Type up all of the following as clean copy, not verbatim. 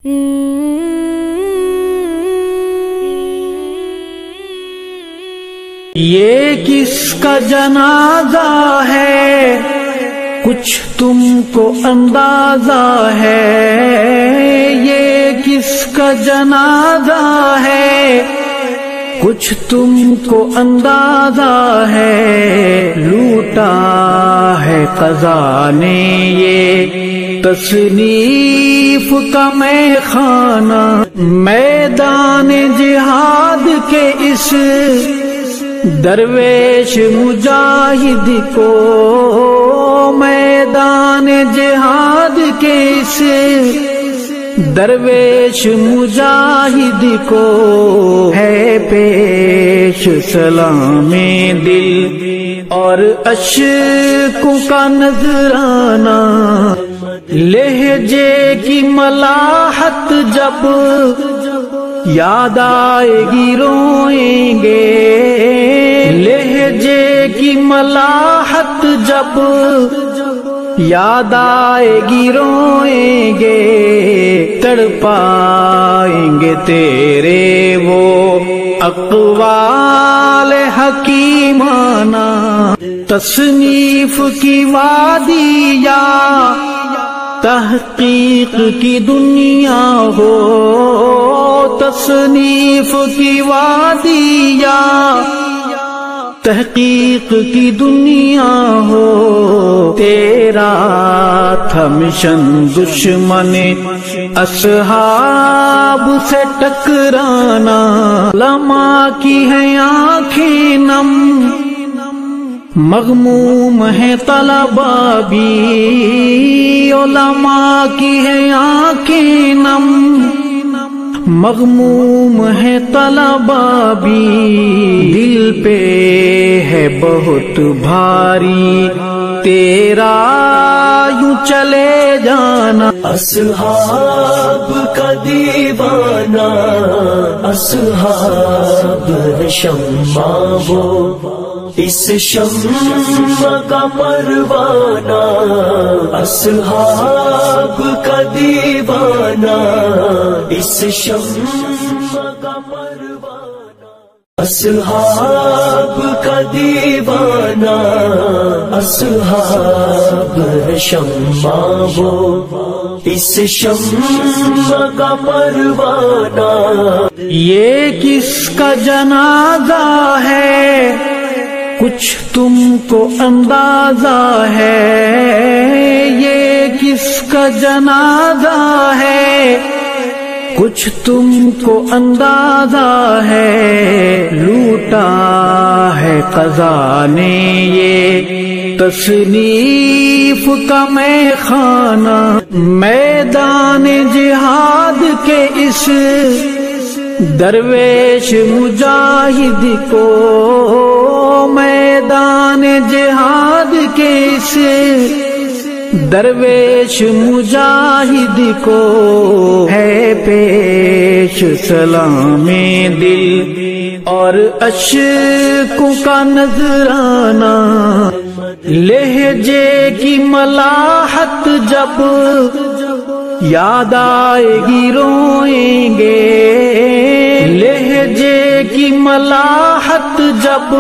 یہ کس کا جنازہ ہے کچھ تم کو اندازہ ہے، یہ کس کا جنازہ ہے کچھ تم کو اندازہ ہے، لوٹا ہے قضا نے یہ تصنیف کا میں خانہ، میدان جہاد کے اس درویش مجاہد کو، میدان جہاد کے اس درویش مجاہد کو ہے پیش سلام دل اور اشکوں کا نذرانہ، لہجے کی ملاحت جب یاد آئے گی روئیں گے، لہجے کی ملاحت جب یاد آئے گی روئیں گے، تڑپائیں گے تیرے وہ اقوال حکیمانہ، تصنیف کی وادی یا تحقیق کی دنیا ہو، تصنیف کی وادی یا تحقیق کی دنیا ہو، تیرا تھا مشن دشمن اصحاب سے ٹکرانا، علماء کی ہیں آنکھیں نم، مغموم ہے طلباء بھی، علماء کی ہیں آنکھیں نم، مغموم ہے طلباء بھی، دل پہ ہے بہت بھاری تیرا یوں چلے جانا، اصحاب کا دیوانہ، اصحاب شمع وہ اس شمع کا پروانہ، اصحاب کا دیوانہ اس شمع کا پروانہ، اصحاب کا دیوانہ، اصحاب شمع وہ اس شمع کا پروانہ، یہ کس کا جنازہ ہے کچھ تم کو اندازہ ہے، یہ کس کا جنازہ ہے کچھ تم کو اندازہ ہے، لوٹا ہے قضا نے یہ تصنیف کا میں خانہ، میدان جہاد کے اس درویش مجاہد کو، میدان جہاد کے اس درویش مجاہد کو ہے پیش سلام دل اور اشکوں کا نذرانہ، لہجے کی ملاحت جب یاد آئے گی روئیں گے، لہجے کی ملاحت جب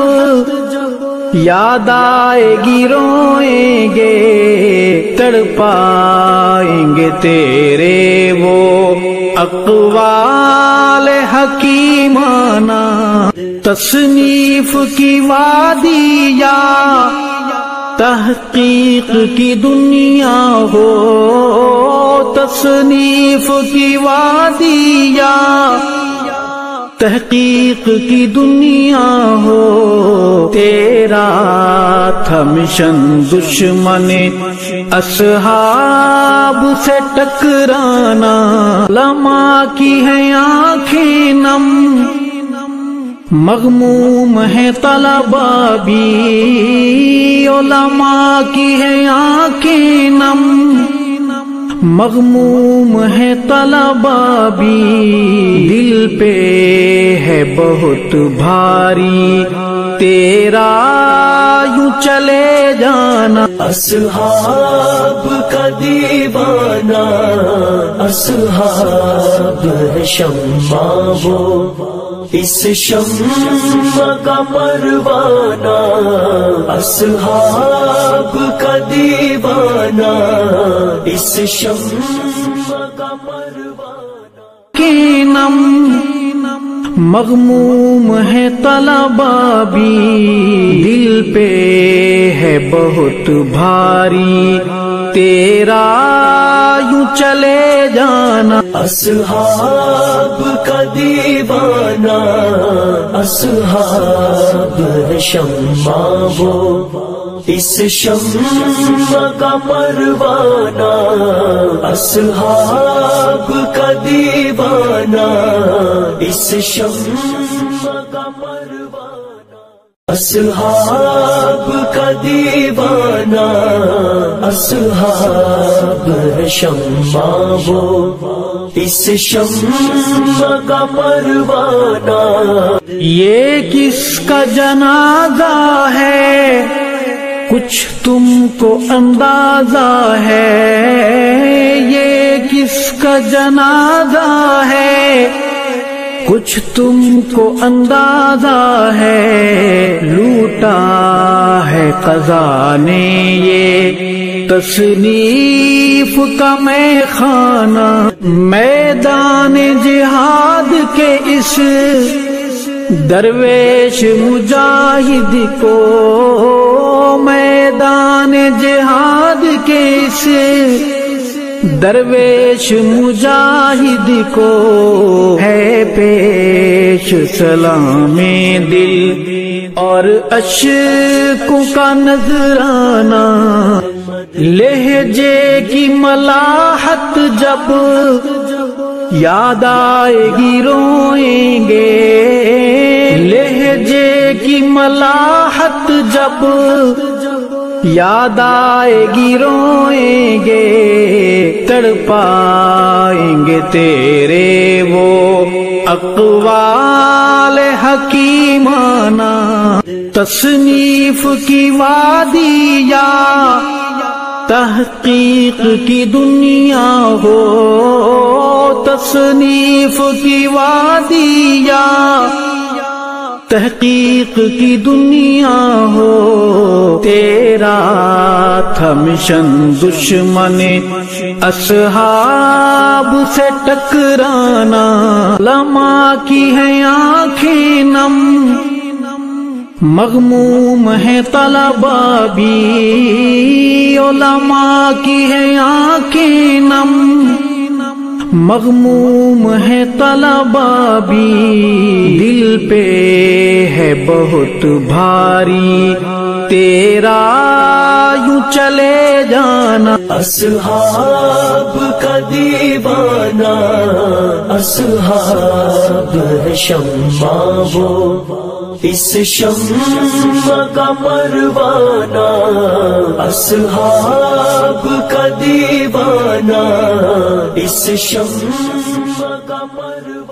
یاد آئے گی روئیں گے، تڑپائیں گے تیرے وہ اقوال حکیمانہ، تصنیف کی وادی یا تحقیق کی دنیا ہو، تصنیف کی وادی یا تحقیق کی دنیا ہو، تیرا تھا مشن دشمن اصحاب سے ٹکرانا، علماء کی ہیں آنکھیں نم، مغموم ہے طلباء بھی، علماء کی ہیں آنکھیں نم، مغموم ہے طلباء بھی، دل پہ ہے بہت بھاری تیرا یوں چلے جانا، اصحاب کا دیوانہ، اصحاب ہے شمع وہ اس شمع کا پروانہ، اصحاب کا دیوانہ اس شمع کا پروانہ۔ کہ نم مغموم ہے طلبا بھی، دل پہ ہے بہت بھاری تیرا یوں چلے جانا، اصحاب کا دیوانہ، اصحاب ہے شمع وہ اس شمع کا پروانہ، اصحاب کا دیوانہ اس شمع کا پروانہ، اصحاب کا دیوانہ، اصحاب ہے شمع وہ اس شمع کا پروانہ۔ یہ کس کا جنازہ ہے کچھ تم کو اندازہ ہے، یہ کس کا جنازہ ہے کچھ تم کو اندازہ ہے، لوٹا ہے قضا نے یہ تصنیف کا میں خانہ، میدان جہاد کے اس درویش مجاہد کو، میدان جہاد کے اس درویش مجاہد کو ہے پیش سلام دل اور اشکوں کا نذرانہ، لہجے کی ملاحت جب یاد آئے گی روئیں گے، لہجے کی ملاحت جب یاد آئے گی روئیں گے، تڑپائیں گے تیرے وہ اقوال حکیمانہ، تصنیف کی وادی یا تحقیق کی دنیا ہو، تصنیف کی وادی یا تحقیق کی دنیا ہو، تیرا تھا مشن دشمن اصحاب سے ٹکرانا، علماء کی ہے آنکھیں نم مغموم ہے طلبا بھی، علماء کی ہے آنکھیں نم مغموم ہے طلبا بھی، دل پہ ہے بہت بھاری تیرا یوں چلے جانا، اصحاب کا دیوانہ، اصحاب ہے شمع وہ اس شمع کا پروانہ، اصحاب کا دیوانہ اس شمع کا پروانہ۔